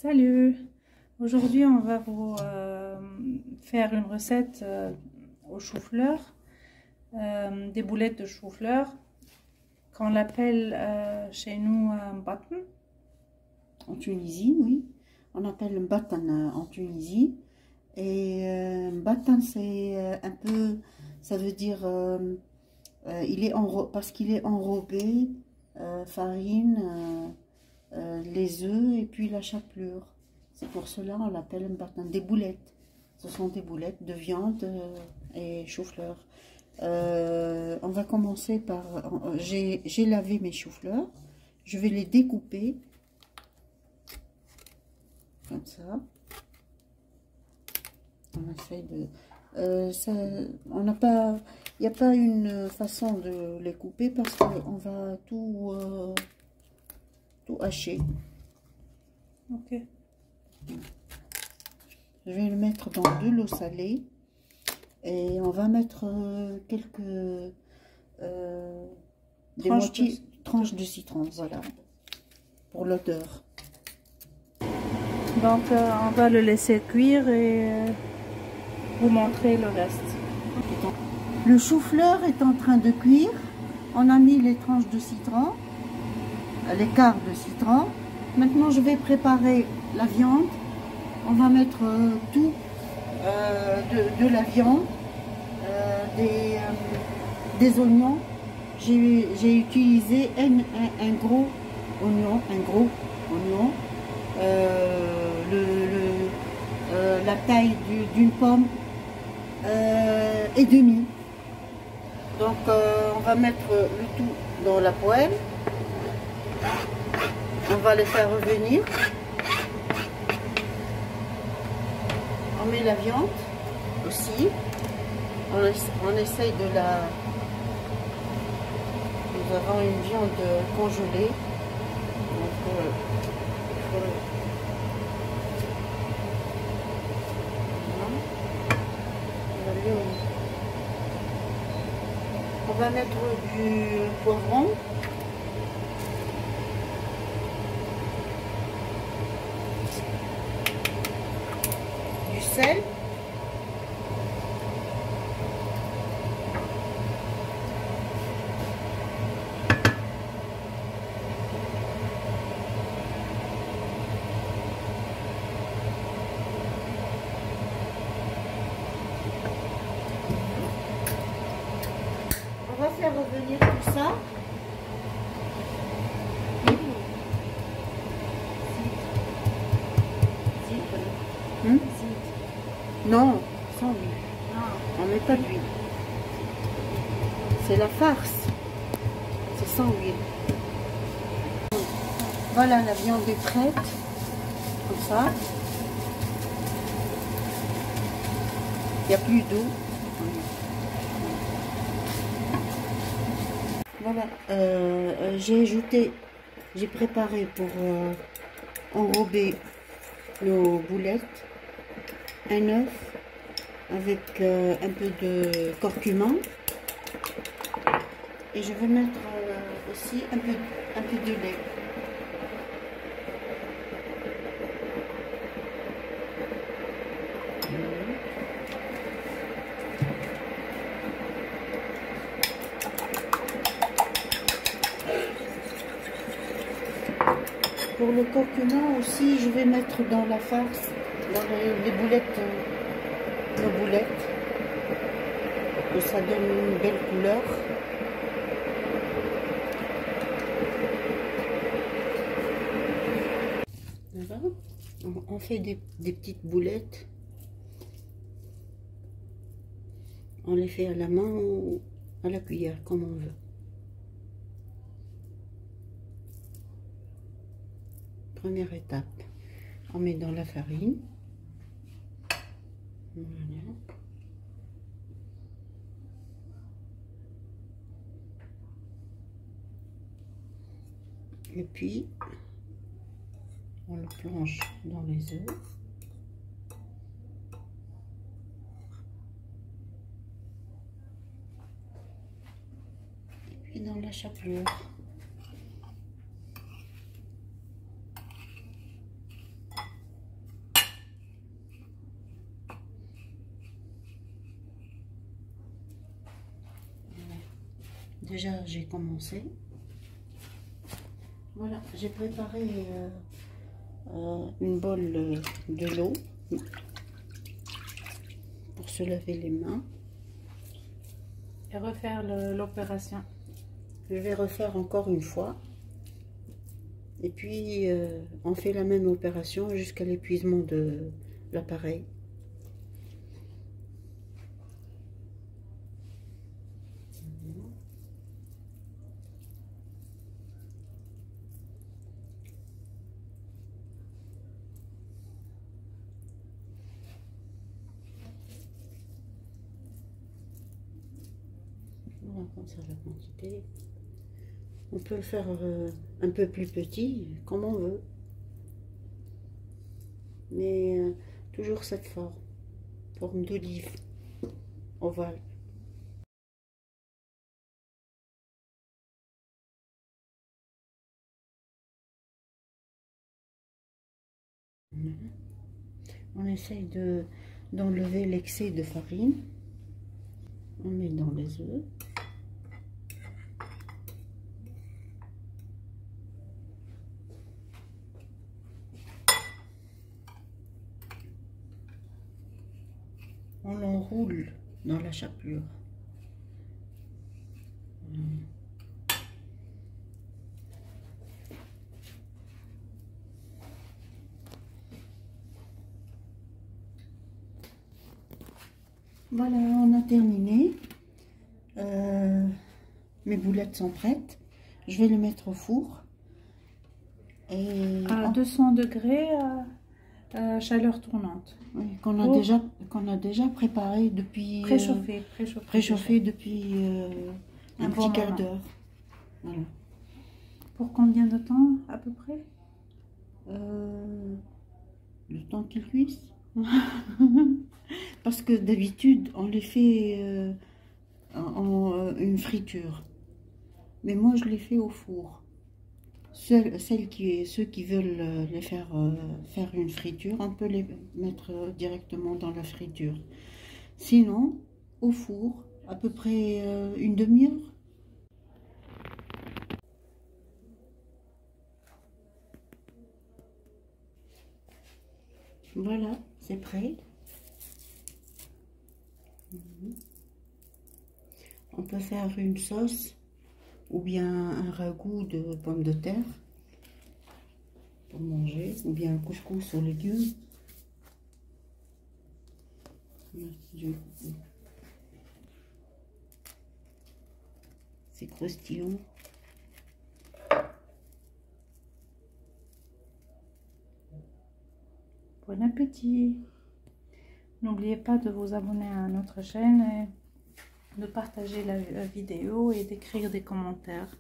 Salut! Aujourd'hui, on va vous faire une recette au chou-fleur, des boulettes de chou-fleur, qu'on l'appelle chez nous mbattan. En Tunisie, oui. On appelle mbattan en Tunisie. Et mbattan, c'est un peu, ça veut dire, parce qu'il est enrobé, farine, les œufs et puis la chapelure. C'est pour cela on l'appelle mbattan. Des boulettes. Ce sont des boulettes de viande et chou-fleur. On va commencer par... J'ai lavé mes choux-fleurs. Je vais les découper. Comme ça. On essaye de... on n'a pas... Il n'y a pas une façon de les couper parce qu'on va tout hacher. Ok. Je vais le mettre dans de l'eau salée. Et on va mettre tranches de citron, voilà, pour l'odeur. Donc, on va le laisser cuire et vous montrer le reste. Le chou-fleur est en train de cuire. On a mis les tranches de citron, les quarts de citron. Maintenant, je vais préparer la viande. On va mettre tout de la viande, des oignons. J'ai utilisé un gros oignon, la taille d'une pomme et demi. Donc on va mettre le tout dans la poêle. On va les faire revenir. On met la viande aussi. On essaye de la... Nous avons une viande congelée. Donc, on va mettre du poivron. Du sel. On va faire revenir tout ça. Non, sans huile. On met pas d'huile. C'est la farce. C'est sans huile. Voilà, la viande est prête. Comme ça. Il n'y a plus d'eau. Voilà, j'ai préparé pour enrober nos boulettes, un œuf avec un peu de curcuma et je vais mettre aussi un peu de lait. Pour le curcuma aussi, je vais mettre dans la farce, dans les boulettes, nos boulettes, que ça donne une belle couleur. Voilà. On fait des petites boulettes. On les fait à la main ou à la cuillère, comme on veut. Première étape, on met dans la farine. Voilà. Et puis, on le plonge dans les œufs. Et puis dans la chapelure. déjà j'ai commencé. Voilà, j'ai préparé une bol de l'eau pour se laver les mains. Et refaire l'opération. Je vais refaire encore une fois. Et puis, on fait la même opération jusqu'à l'épuisement de l'appareil. Voilà, comme ça la quantité. On peut le faire un peu plus petit, comme on veut. Mais toujours cette forme d'olive ovale. On essaye d'enlever l'excès de farine. On met dans les œufs. On l'enroule dans la chapelure. Voilà, on a terminé. Mes boulettes sont prêtes. Je vais les mettre au four. Et À 200 degrés, chaleur tournante. oui, qu'on a déjà préparé depuis... préchauffé depuis un petit quart d'heure. Voilà. Pour combien de temps à peu près? Le temps qu'ils cuisent. Parce que d'habitude, on les fait une friture. Mais moi, je les fais au four. Ceux qui veulent les faire une friture, on peut les mettre directement dans la friture. Sinon, au four, à peu près une demi-heure. Voilà, c'est prêt. On peut faire une sauce ou bien un ragoût de pommes de terre pour manger, ou bien un couscous aux légumes. C'est croustillant. Bon appétit! N'oubliez pas de vous abonner à notre chaîne, et de partager la vidéo et d'écrire des commentaires.